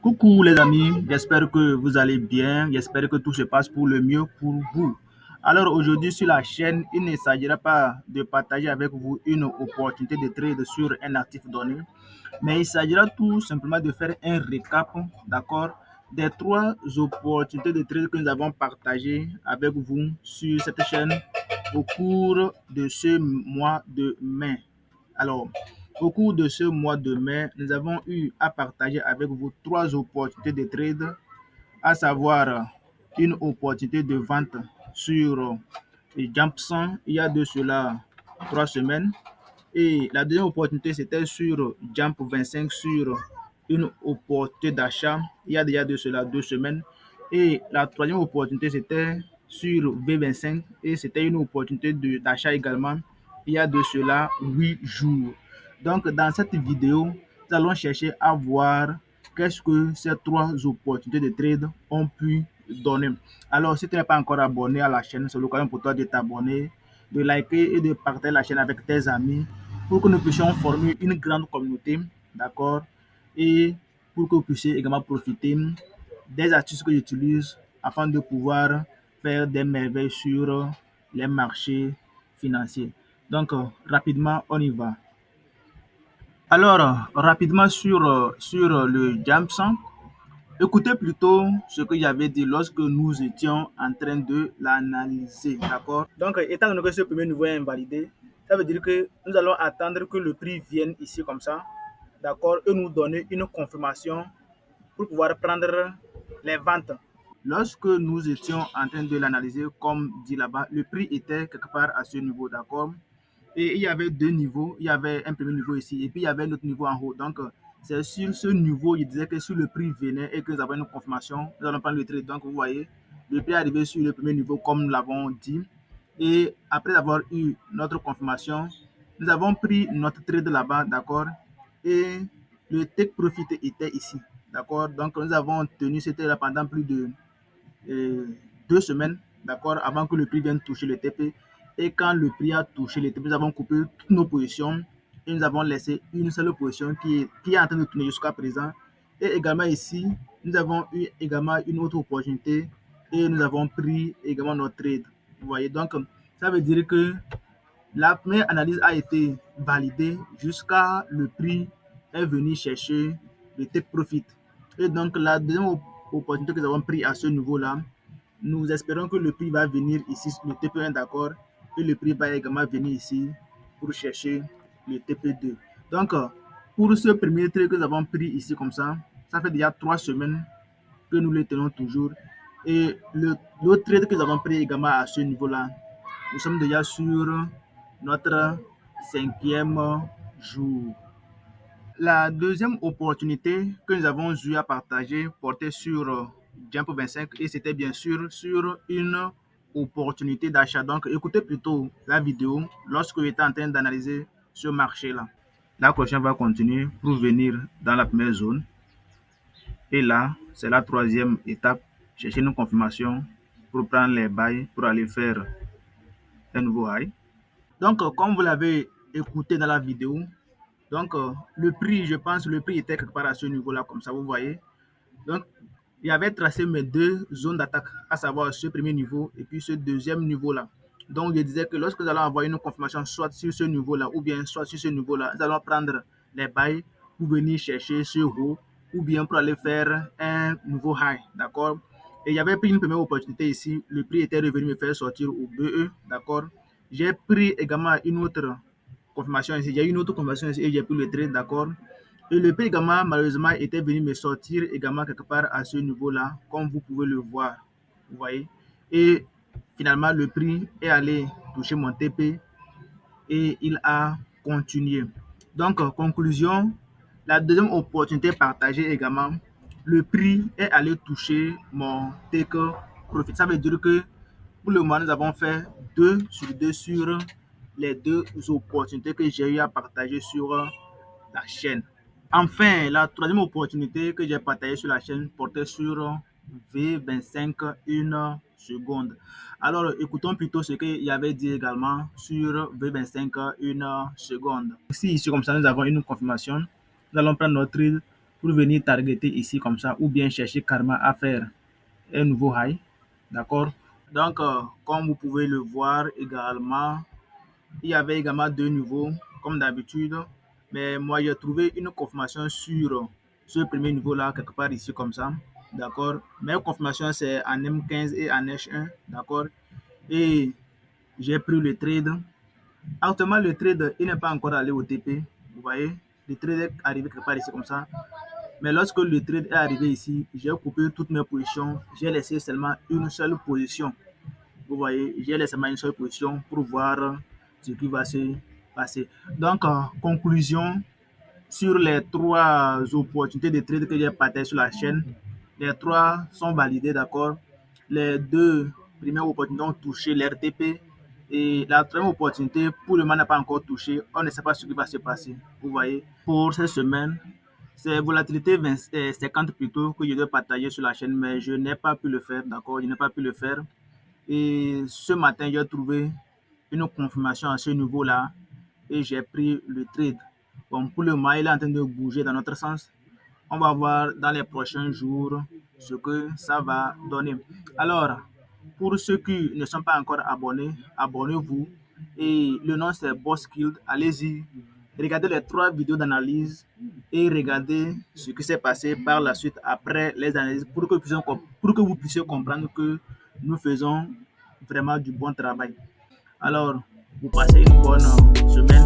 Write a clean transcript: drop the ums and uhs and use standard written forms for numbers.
Coucou les amis, j'espère que vous allez bien, j'espère que tout se passe pour le mieux pour vous. Alors aujourd'hui sur la chaîne, il ne s'agira pas de partager avec vous une opportunité de trade sur un actif donné, mais il s'agira tout simplement de faire un récap, d'accord, des trois opportunités de trade que nous avons partagées avec vous sur cette chaîne au cours de ce mois de mai. Alors, au cours de ce mois de mai, nous avons eu à partager avec vous trois opportunités de trade, à savoir une opportunité de vente sur Jumpson il y a de cela 3 semaines. Et la deuxième opportunité, c'était sur Jump 25 sur une opportunité d'achat il y a déjà de cela 2 semaines. Et la troisième opportunité, c'était sur V25 et c'était une opportunité d'achat également il y a de cela 8 jours. Donc, dans cette vidéo, nous allons chercher à voir qu'est-ce que ces trois opportunités de trade ont pu donner. Alors, si tu n'es pas encore abonné à la chaîne, c'est l'occasion pour toi de t'abonner, de liker et de partager la chaîne avec tes amis pour que nous puissions former une grande communauté, d'accord? Et pour que vous puissiez également profiter des astuces que j'utilise afin de pouvoir faire des merveilles sur les marchés financiers. Donc, rapidement, on y va. Alors, rapidement sur le Jamson, écoutez plutôt ce que j'avais dit lorsque nous étions en train de l'analyser, d'accord? Donc, étant donné que ce premier niveau est invalidé, ça veut dire que nous allons attendre que le prix vienne ici comme ça, d'accord, et nous donner une confirmation pour pouvoir prendre les ventes. Lorsque nous étions en train de l'analyser, comme dit là-bas, le prix était quelque part à ce niveau, d'accord? Et il y avait deux niveaux. Il y avait un premier niveau ici et puis il y avait un autre niveau en haut. Donc, c'est sur ce niveau, il disait que si le prix venait et que nous avons une confirmation, nous allons prendre le trade. Donc, vous voyez, le prix est arrivé sur le premier niveau, comme nous l'avons dit. Et après avoir eu notre confirmation, nous avons pris notre trade là-bas, d'accord? Et le take profit était ici, d'accord? Donc, nous avons tenu ce trade là pendant plus de 2 semaines, d'accord, avant que le prix vienne toucher le TP. Et quand le prix a touché le TP, nous avons coupé toutes nos positions et nous avons laissé une seule position qui est en train de tourner jusqu'à présent. Et également ici, nous avons eu également une autre opportunité et nous avons pris également notre trade. Vous voyez, donc ça veut dire que la première analyse a été validée jusqu'à le prix est venu chercher le take profit. Et donc, la deuxième opportunité que nous avons pris à ce niveau-là, nous espérons que le prix va venir ici, le TP1 d'accord, et le prix va également venir ici pour chercher le TP2. Donc, pour ce premier trade que nous avons pris ici comme ça fait déjà 3 semaines que nous le tenons toujours. Et l'autre trade que nous avons pris également à ce niveau-là, nous sommes déjà sur notre 5e jour. La deuxième opportunité que nous avons eu à partager portait sur Jump 25 et c'était bien sûr sur une opportunité d'achat. Donc, écoutez plutôt la vidéo lorsque j'étais en train d'analyser ce marché-là. La prochaine va continuer pour venir dans la première zone. Et là, c'est la troisième étape, chercher une confirmation pour prendre les bails pour aller faire un nouveau high. Donc, comme vous l'avez écouté dans la vidéo, donc le prix, je pense, le prix était quelque part à ce niveau-là, comme ça, vous voyez. Donc, il y avait tracé mes deux zones d'attaque, à savoir ce premier niveau et puis ce deuxième niveau-là. Donc, je disais que lorsque nous allons avoir une confirmation, soit sur ce niveau-là ou bien soit sur ce niveau-là, nous allons prendre les bails pour venir chercher ce haut ou bien pour aller faire un nouveau high, d'accord? Et il y avait pris une première opportunité ici, le prix était revenu me faire sortir au BE, d'accord? J'ai pris également une autre confirmation ici, j'ai eu une autre confirmation ici et j'ai pris le trade, d'accord? Et le prix également, malheureusement, était venu me sortir également quelque part à ce niveau-là, comme vous pouvez le voir. Vous voyez? Et finalement, le prix est allé toucher mon TP et il a continué. Donc, conclusion, la deuxième opportunité partagée également, le prix est allé toucher mon take profit. Ça veut dire que pour le moment, nous avons fait 2 sur 2 sur les deux opportunités que j'ai eu à partager sur la chaîne. Enfin, la troisième opportunité que j'ai partagée sur la chaîne portait sur V25 une seconde. Alors, écoutons plutôt ce qu'il y avait dit également sur V25 une seconde. Ici, comme ça, nous avons une confirmation. Nous allons prendre notre trade pour venir targeter ici comme ça ou bien chercher karma à faire un nouveau high. D'accord? Donc, comme vous pouvez le voir également, il y avait également deux niveaux comme d'habitude. Mais moi, j'ai trouvé une confirmation sur ce premier niveau-là, quelque part ici comme ça. D'accord? Mes confirmations, c'est en M15 et en H1. D'accord? Et j'ai pris le trade. Actuellement, le trade, il n'est pas encore allé au TP. Vous voyez? Le trade est arrivé quelque part ici comme ça. Mais lorsque le trade est arrivé ici, j'ai coupé toutes mes positions. J'ai laissé seulement une seule position. Vous voyez, j'ai laissé seulement une seule position pour voir ce qui va se passer. Donc, en conclusion, sur les trois opportunités de trade que j'ai partagées sur la chaîne, les trois sont validées, d'accord? Les deux premières opportunités ont touché l'RTP et la troisième opportunité, pour le moment, n'a pas encore touché. On ne sait pas ce qui va se passer. Vous voyez, pour cette semaine, c'est volatilité 50 plutôt que je dois partager sur la chaîne, mais je n'ai pas pu le faire, d'accord? Je n'ai pas pu le faire. Et ce matin, j'ai trouvé une confirmation à ce niveau-là et j'ai pris le trade. Bon, pour le moment, il est en train de bouger dans notre sens. On va voir dans les prochains jours ce que ça va donner. Alors, pour ceux qui ne sont pas encore abonnés, abonnez-vous. Et le nom c'est Boss Guild. Allez-y, regardez les trois vidéos d'analyse et regardez ce qui s'est passé par la suite après les analyses pour que vous puissiez comprendre que nous faisons vraiment du bon travail. Alors, vous passez une bonne semaine.